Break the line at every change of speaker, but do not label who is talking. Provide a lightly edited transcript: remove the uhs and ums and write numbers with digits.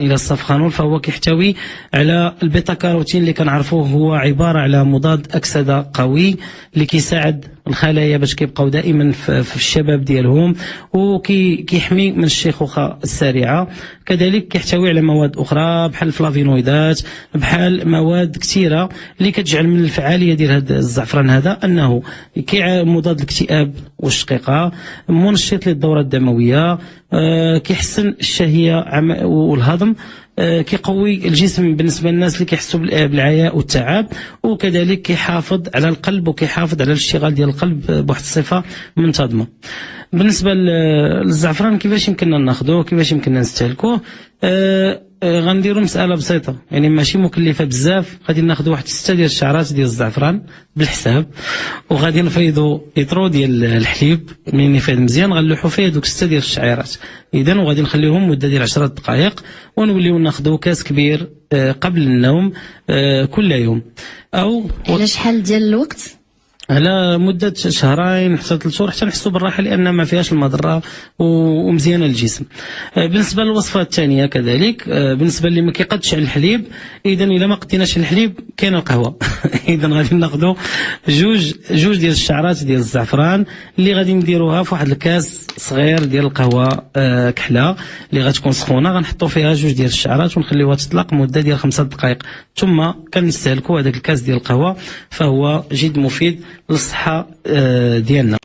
الى الصفخانول، فهو كيحتوي على البيتا كاروتين اللي كنعرفوه هو عباره على مضاد اكسده قوي اللي كيساعد الخلايا باش كيبقاو دائما في الشباب ديالهم، وكيحمي من الشيخوخه السريعه. كذلك كيحتوي على مواد اخرى بحال الفلافينويدات، بحال مواد كثيره اللي كتجعل من الفعاليه ديال هذا الزعفران هذا انه مضاد الاكتئاب والشقيقه، منشط للدوره الدمويه، كيحسن الشهيه والهضم، كيقوي الجسم بالنسبه للناس اللي كيحسوا بالعياء والتعب، وكذلك كيحافظ على القلب وكيحافظ على الاشتغال ديال القلب بواحد الصفه منتظمه. بالنسبه للزعفران كيفاش يمكننا ناخذوه، كيفاش يمكننا نستهلكوه؟ غنديروا مساله بسيطه، يعني ماشي مكلفه بزاف. غادي ناخذوا واحد 6 ديال الشعرات ديال الزعفران بالحساب، وغادي نفيضوا ايطرو ديال الحليب. منين يفيض مزيان غنلوحوا فيه دوك 6 ديال الشعيرات اذا، وغادي نخليوهم مده ديال 10 دقائق، ونوليو ناخذوا كاس كبير قبل النوم كل يوم. او
على شحال ديال الوقت؟
على مدة 2 حتى 3 شهور حتى نحسوا بالراحة، لأن ما فيهاش المضرة ومزيانة للجسم. بالنسبة للوصفة الثانية كذلك، بالنسبة اللي ما كيقدش على الحليب، إذا إلا ما قديناش الحليب كاين القهوة. إذا غادي ناخذوا جوج ديال الشعرات ديال الزعفران اللي غادي نديروها في واحد الكاس صغير ديال القهوة كحلة اللي غتكون سخونة، غنحطوا فيها 2 ديال الشعرات ونخليوها تطلق مدة ديال 5 دقائق، ثم كنستهلكوا هذاك الكاس ديال القهوة، فهو جد مفيد للصحة ديالنا.